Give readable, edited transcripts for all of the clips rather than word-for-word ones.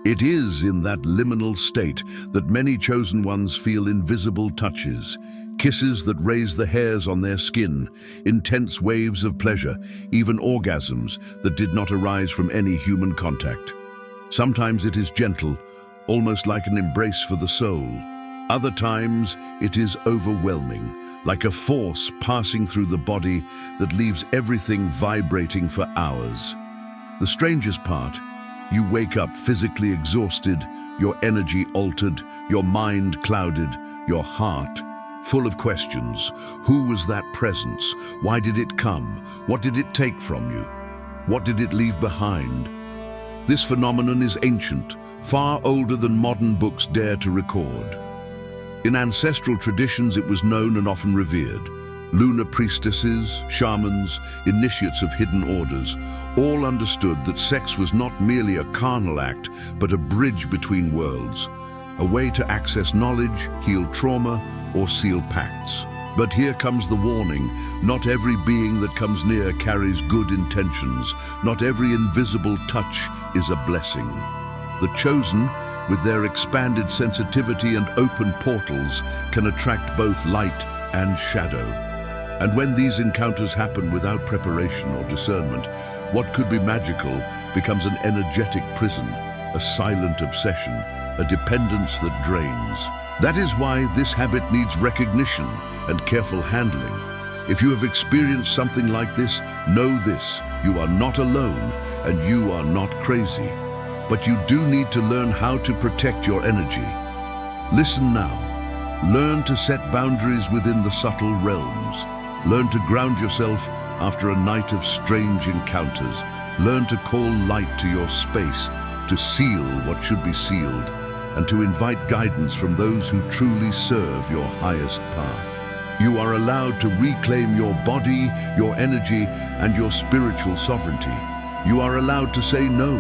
It is in that liminal state that many chosen ones feel invisible touches, kisses that raise the hairs on their skin, intense waves of pleasure, even orgasms that did not arise from any human contact. Sometimes it is gentle, almost like an embrace for the soul. Other times it is overwhelming, like a force passing through the body that leaves everything vibrating for hours. The strangest part, you wake up physically exhausted, your energy altered, your mind clouded, your heart full of questions. Who was that presence? Why did it come? What did it take from you? What did it leave behind? This phenomenon is ancient, far older than modern books dare to record. In ancestral traditions, it was known and often revered. Lunar priestesses, shamans, initiates of hidden orders, all understood that sex was not merely a carnal act, but a bridge between worlds, a way to access knowledge, heal trauma, or seal pacts. But here comes the warning: not every being that comes near carries good intentions. Not every invisible touch is a blessing. The chosen, with their expanded sensitivity and open portals, can attract both light and shadow. And when these encounters happen without preparation or discernment, what could be magical becomes an energetic prison, a silent obsession, a dependence that drains. That is why this habit needs recognition and careful handling. If you have experienced something like this, know this: you are not alone and you are not crazy. But you do need to learn how to protect your energy. Listen now. Learn to set boundaries within the subtle realms. Learn to ground yourself after a night of strange encounters. Learn to call light to your space, to seal what should be sealed, and to invite guidance from those who truly serve your highest path. You are allowed to reclaim your body, your energy, and your spiritual sovereignty. You are allowed to say no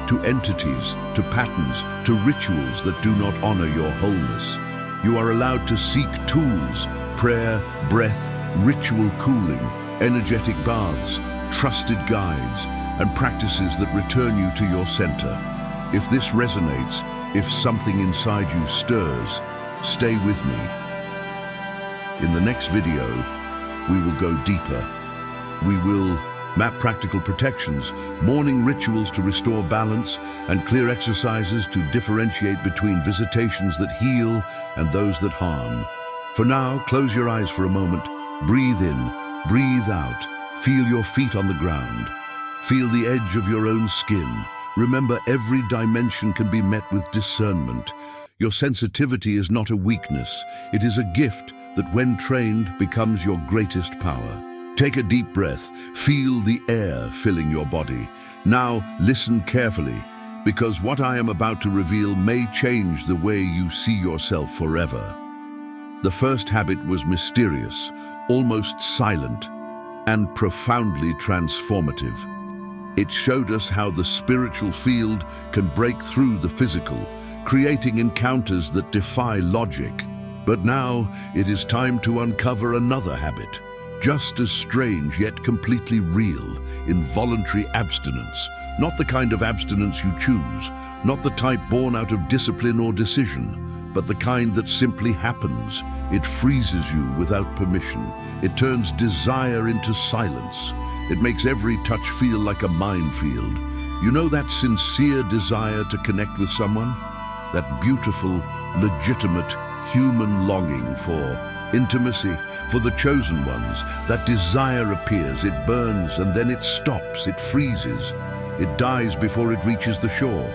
to entities, to patterns, to rituals that do not honor your wholeness. You are allowed to seek tools: prayer, breath, ritual cooling, energetic baths, trusted guides, and practices that return you to your center. If this resonates, if something inside you stirs, stay with me. In the next video, we will go deeper. We will map practical protections, morning rituals to restore balance, and clear exercises to differentiate between visitations that heal and those that harm. For now, close your eyes for a moment. Breathe in, breathe out. Feel your feet on the ground. Feel the edge of your own skin. Remember, every dimension can be met with discernment. Your sensitivity is not a weakness. It is a gift that, when trained, becomes your greatest power. Take a deep breath. Feel the air filling your body. Now, listen carefully, because what I am about to reveal may change the way you see yourself forever. The first habit was mysterious, almost silent, and profoundly transformative. It showed us how the spiritual field can break through the physical, creating encounters that defy logic. But now it is time to uncover another habit, just as strange yet completely real: involuntary abstinence. Not the kind of abstinence you choose, not the type born out of discipline or decision, but the kind that simply happens. It freezes you without permission. It turns desire into silence. It makes every touch feel like a minefield. You know that sincere desire to connect with someone? That beautiful, legitimate, human longing for intimacy, for the chosen ones. That desire appears, it burns, and then it stops, it freezes. It dies before it reaches the shore.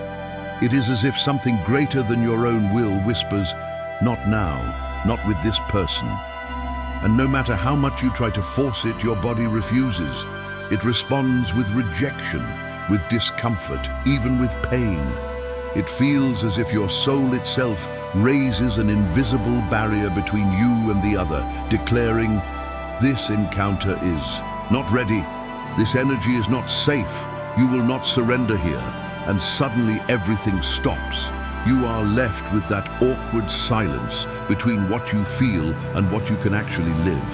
It is as if something greater than your own will whispers, "Not now, not with this person." And no matter how much you try to force it, your body refuses. It responds with rejection, with discomfort, even with pain. It feels as if your soul itself raises an invisible barrier between you and the other, declaring, "This encounter is not ready. This energy is not safe. You will not surrender here." And suddenly everything stops. You are left with that awkward silence between what you feel and what you can actually live.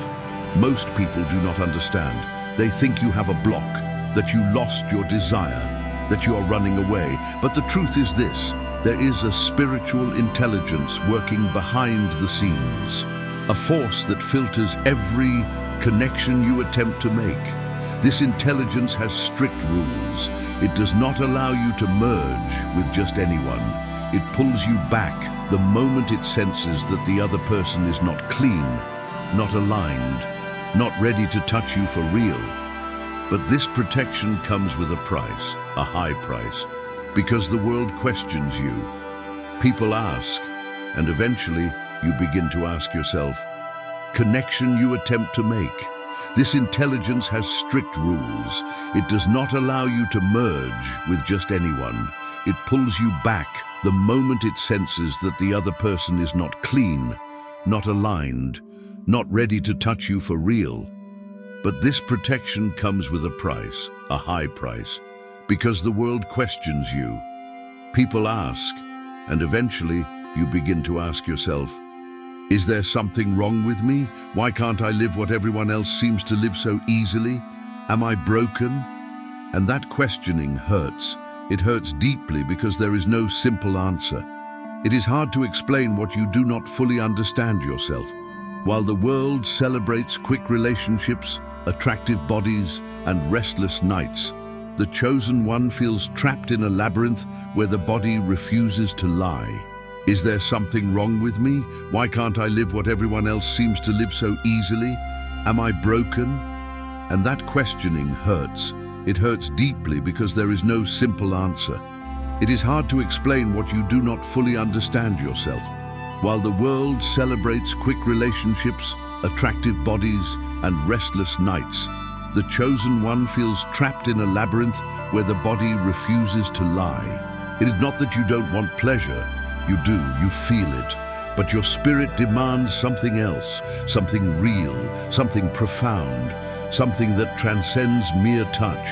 Most people do not understand. They think you have a block, that you lost your desire, that you are running away. But the truth is this: there is a spiritual intelligence working behind the scenes, a force that filters every connection you attempt to make. This intelligence has strict rules. It does not allow you to merge with just anyone. It pulls you back the moment it senses that the other person is not clean, not aligned, not ready to touch you for real. But this protection comes with a price, a high price, because the world questions you. People ask, and eventually you begin to ask yourself, connection you attempt to make. This intelligence has strict rules. It does not allow you to merge with just anyone. It pulls you back the moment it senses that the other person is not clean, not aligned, not ready to touch you for real. But this protection comes with a price, a high price, because the world questions you. People ask, and eventually you begin to ask yourself, is there something wrong with me? Why can't I live what everyone else seems to live so easily? Am I broken? And that questioning hurts. It hurts deeply because there is no simple answer. It is hard to explain what you do not fully understand yourself. While the world celebrates quick relationships, attractive bodies, and restless nights, the chosen one feels trapped in a labyrinth where the body refuses to lie. Is there something wrong with me? Why can't I live what everyone else seems to live so easily? Am I broken? And that questioning hurts. It hurts deeply because there is no simple answer. It is hard to explain what you do not fully understand yourself. While the world celebrates quick relationships, attractive bodies, and restless nights, the chosen one feels trapped in a labyrinth where the body refuses to lie. It is not that you don't want pleasure. You do, you feel it, but your spirit demands something else, something real, something profound, something that transcends mere touch.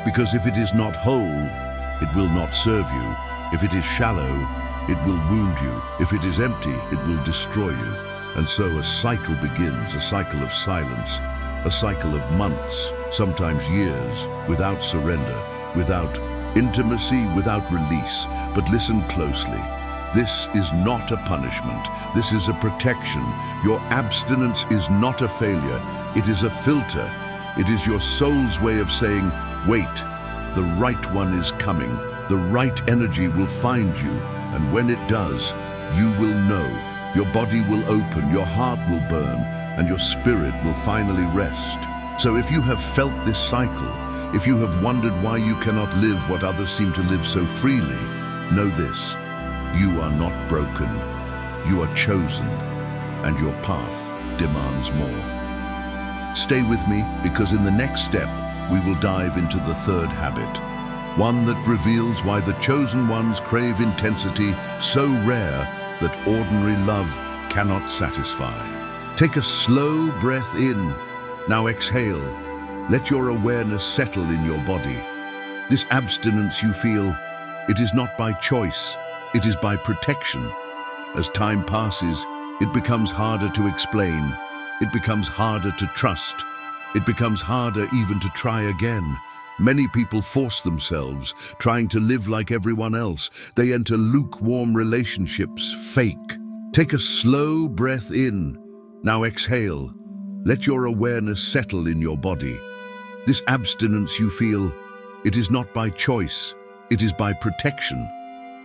Because if it is not whole, it will not serve you. If it is shallow, it will wound you. If it is empty, it will destroy you. And so a cycle begins, a cycle of silence, a cycle of months, sometimes years, without surrender, without intimacy, without release. But listen closely. This is not a punishment. This is a protection. Your abstinence is not a failure. It is a filter. It is your soul's way of saying, wait, the right one is coming. The right energy will find you. And when it does, you will know. Your body will open, your heart will burn, and your spirit will finally rest. So if you have felt this cycle, if you have wondered why you cannot live what others seem to live so freely, know this. You are not broken, you are chosen, and your path demands more. Stay with me, because in the next step, we will dive into the third habit, one that reveals why the chosen ones crave intensity so rare that ordinary love cannot satisfy. Take a slow breath in. Now exhale. Let your awareness settle in your body. This abstinence you feel, it is not by choice. It is by protection. As time passes, it becomes harder to explain. It becomes harder to trust. It becomes harder even to try again. Many people force themselves, trying to live like everyone else. They enter lukewarm relationships, fake. Take a slow breath in. Now exhale. Let your awareness settle in your body. This abstinence you feel, it is not by choice. It is by protection.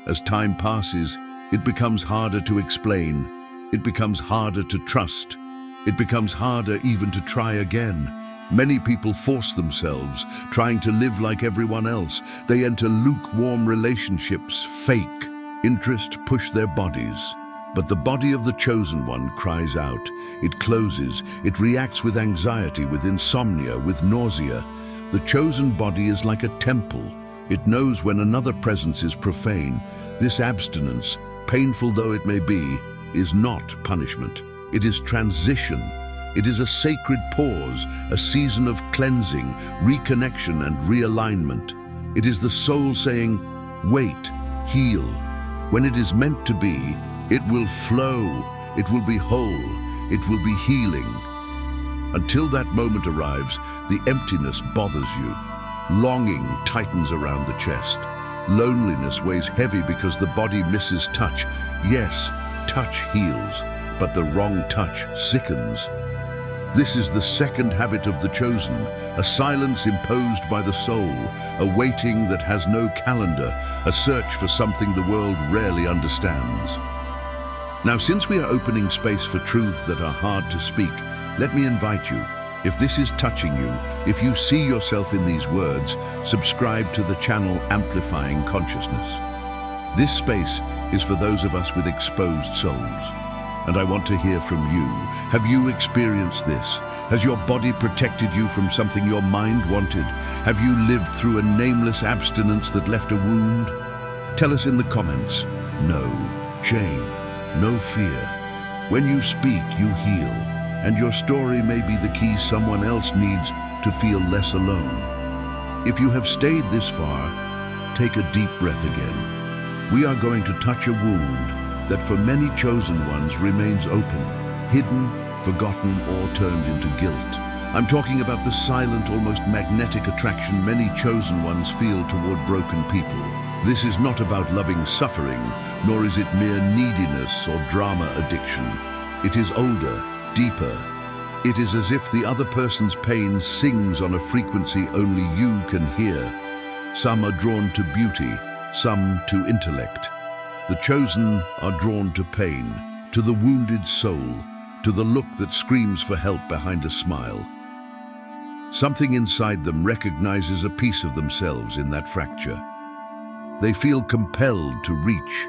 As time passes, it becomes harder to explain. It becomes harder to trust. It becomes harder even to try again. Many people force themselves, trying to live like everyone else. They enter lukewarm relationships, fake. Interest push their bodies. But the body of the chosen one cries out. It closes. It reacts with anxiety, with insomnia, with nausea. The chosen body is like a temple. It knows when another presence is profane. This abstinence, painful though it may be, is not punishment. It is transition. It is a sacred pause, a season of cleansing, reconnection, and realignment. It is the soul saying, wait, heal. When it is meant to be, it will flow, it will be whole, it will be healing. Until that moment arrives, the emptiness bothers you. Longing tightens around the chest. Loneliness weighs heavy because the body misses touch. Yes, touch heals, but the wrong touch sickens. This is the second habit of the chosen, a silence imposed by the soul, a waiting that has no calendar, a search for something the world rarely understands. Now, since we are opening space for truths that are hard to speak, let me invite you. If this is touching you, if you see yourself in these words, subscribe to the channel Amplifying Consciousness. This space is for those of us with exposed souls. And I want to hear from you. Have you experienced this? Has your body protected you from something your mind wanted? Have you lived through a nameless abstinence that left a wound? Tell us in the comments. No shame, no fear. When you speak, you heal. And your story may be the key someone else needs to feel less alone. If you have stayed this far, take a deep breath again. We are going to touch a wound that for many chosen ones remains open, hidden, forgotten, or turned into guilt. I'm talking about the silent, almost magnetic attraction many chosen ones feel toward broken people. This is not about loving suffering, nor is it mere neediness or drama addiction. It is older, deeper. It is as if the other person's pain sings on a frequency only you can hear. Some are drawn to beauty, some to intellect. The chosen are drawn to pain, to the wounded soul, to the look that screams for help behind a smile. Something inside them recognizes a piece of themselves in that fracture. They feel compelled to reach,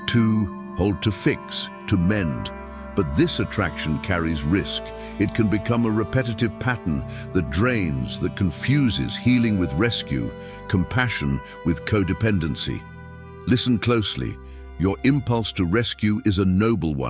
to hold, to fix, to mend. But this attraction carries risk. It can become a repetitive pattern that drains, that confuses healing with rescue, compassion with codependency. Listen closely. Your impulse to rescue is a noble one.